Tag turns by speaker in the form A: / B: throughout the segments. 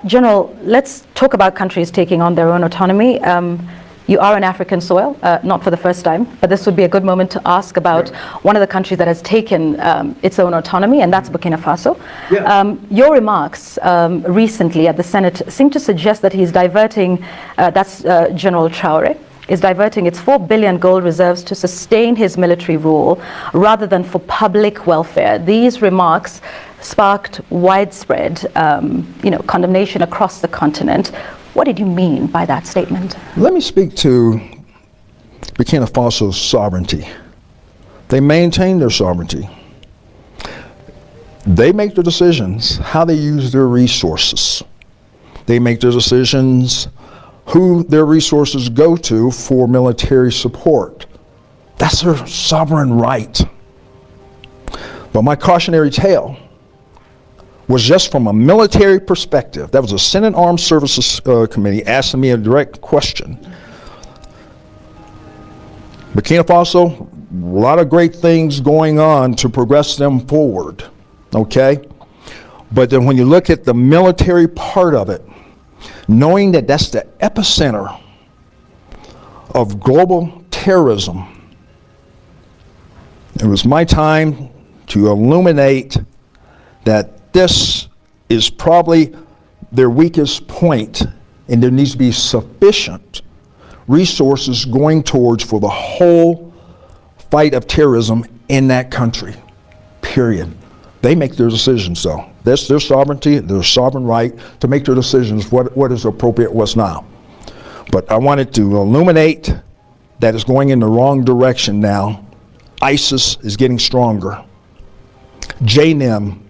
A: General, let's talk about countries taking on their own autonomy. You are on African soil, not for the first time, but this would be a good moment to ask about one of the countries that has taken its own autonomy, and that's Burkina Faso. Your remarks recently at the Senate seem to suggest that he's diverting, that's General Traore, is diverting its 4 billion gold reserves to sustain his military rule rather than for public welfare. These remarks sparked widespread condemnation across the continent. What did you mean by that statement?
B: Let me speak to Burkina Faso's sovereignty. They maintain their sovereignty. They make the decisions how they use their resources. They make their decisions who their resources go to for military support. That's their sovereign right. But my cautionary tale was just from a military perspective. That was a Senate Armed Services Committee asking me a direct question. Burkina Faso, a lot of great things going on to progress them forward, okay? But then when you look at the military part of it, knowing that that's the epicenter of global terrorism, it was my time to illuminate that this is probably their weakest point, and there needs to be sufficient resources going towards for the whole fight of terrorism in that country, period. They make their decisions though. That's their sovereignty, their sovereign right to make their decisions, what is appropriate, what's not. But I wanted to illuminate that it's going in the wrong direction now. ISIS is getting stronger. JNIM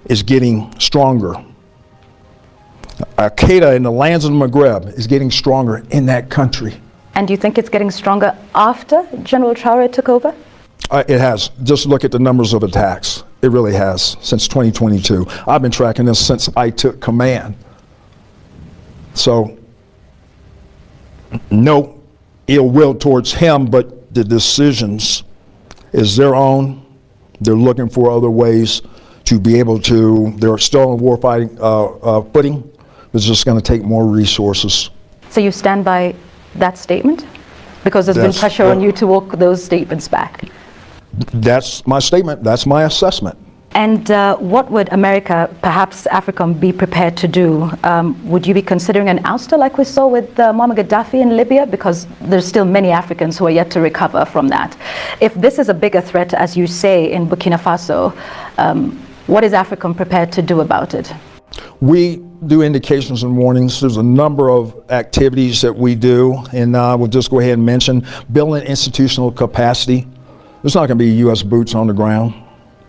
B: is getting stronger. Al-Qaeda in the lands of the Maghreb is getting stronger in that country.
A: And do you think it's getting stronger after General Traore took over?
B: It has. Just look at the numbers of attacks. It really has, since 2022. I've been tracking this since I took command. So, no ill will towards him, but the decisions is their own. They're looking for other ways to be able to, they're still on warfighting footing. It's just going to take more resources.
A: So you stand by that statement? Because there's been pressure on you to walk those statements back.
B: That's my statement. That's my assessment.
A: And what would America, perhaps AFRICOM, be prepared to do? Would you be considering an ouster like we saw with Muammar Gaddafi in Libya? Because there's still many Africans who are yet to recover from that. If this is a bigger threat, as you say, in Burkina Faso, what is AFRICOM prepared to do about it?
B: We do indications and warnings. There's a number of activities that we do, and we'll just go ahead and mention building institutional capacity. There's not going to be U.S. boots on the ground.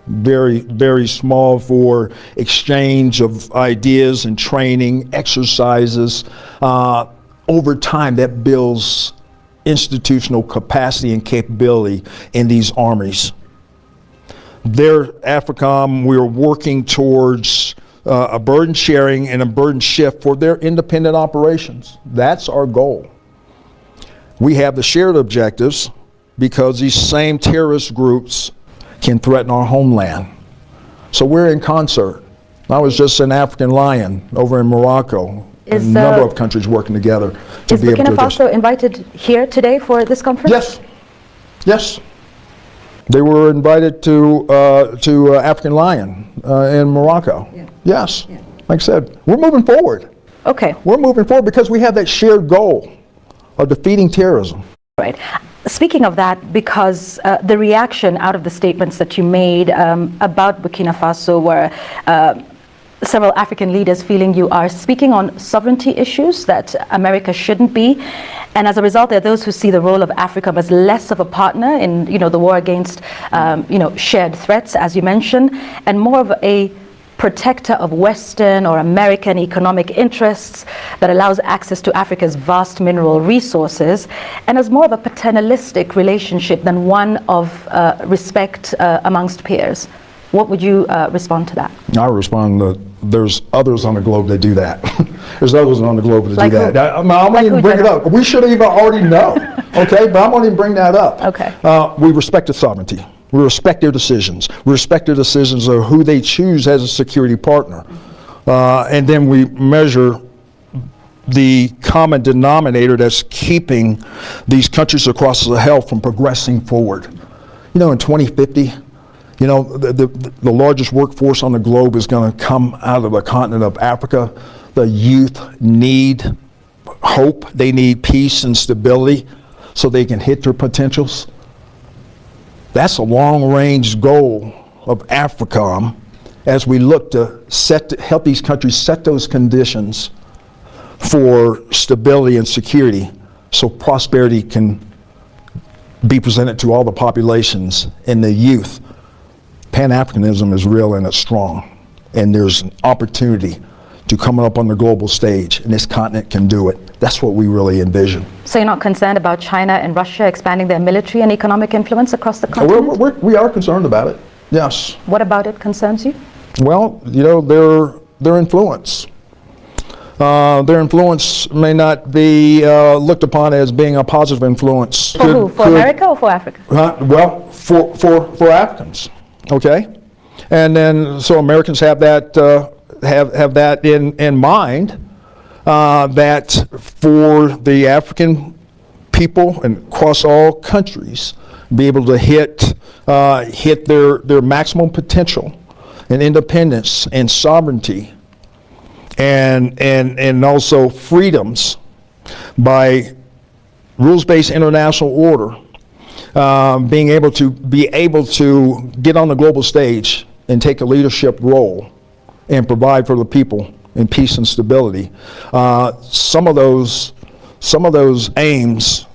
B: Very, very small for exchange of ideas and training, exercises. Over time, that builds institutional capacity and capability in these armies. There, AFRICOM, we're working towards a burden sharing and a burden shift for their independent operations. That's our goal. We have the shared objectives because these same terrorist groups can threaten our homeland. So we're in concert. I was just an African Lion over in Morocco. A number of countries working together to be able to address.
A: Is Burkina Faso invited here today for this conference?
B: Yes. Yes. They were invited to African Lion in Morocco. Yeah. Yes. Yeah. Like I said, we're moving forward.
A: Okay.
B: We're moving forward because we have that shared goal of defeating terrorism.
A: Right. Speaking of that, because the reaction out of the statements that you made about Burkina Faso were several African leaders feeling you are speaking on sovereignty issues that America shouldn't be, and as a result, there are those who see the role of Africa as less of a partner in, the war against, shared threats, as you mentioned, and more of a protector of Western or American economic interests that allows access to Africa's vast mineral resources, and as more of a paternalistic relationship than one of respect amongst peers. What would you respond to that?
B: I respond that there's others on the globe that do that. There's others on the globe that do that. I'm not even bring it up. We should even already know, okay? But I'm going to bring that up.
A: Okay.
B: We respect the sovereignty. We respect their decisions. We respect their decisions of who they choose as a security partner. and then we measure the common denominator that's keeping these countries across the Sahel from progressing forward. You know, in 2050, you know, the largest workforce on the globe is going to come out of the continent of Africa. The youth need hope. They need peace and stability so they can hit their potentials. That's a long-range goal of AFRICOM as we look to help these countries set those conditions for stability and security so prosperity can be presented to all the populations and the youth. Pan-Africanism is real and it's strong, and there's an opportunity to come up on the global stage, and this continent can do it. That's what we really envision.
A: So you're not concerned about China and Russia expanding their military and economic influence across the continent?
B: We are concerned about it, yes.
A: What about it concerns you?
B: Well, you know, their influence. Their influence may not be looked upon as being a positive influence.
A: For who? For America or for Africa?
B: Well, for Africans, okay? And then, so Americans have that have that in mind, that for the African people and across all countries, be able to hit their maximum potential and independence and sovereignty and also freedoms by rules-based international order, being able to get on the global stage and take a leadership role and provide for the people in peace and stability. Some of those aims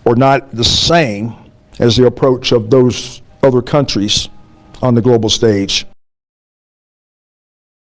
B: are not the same as the approach of those other countries on the global stage.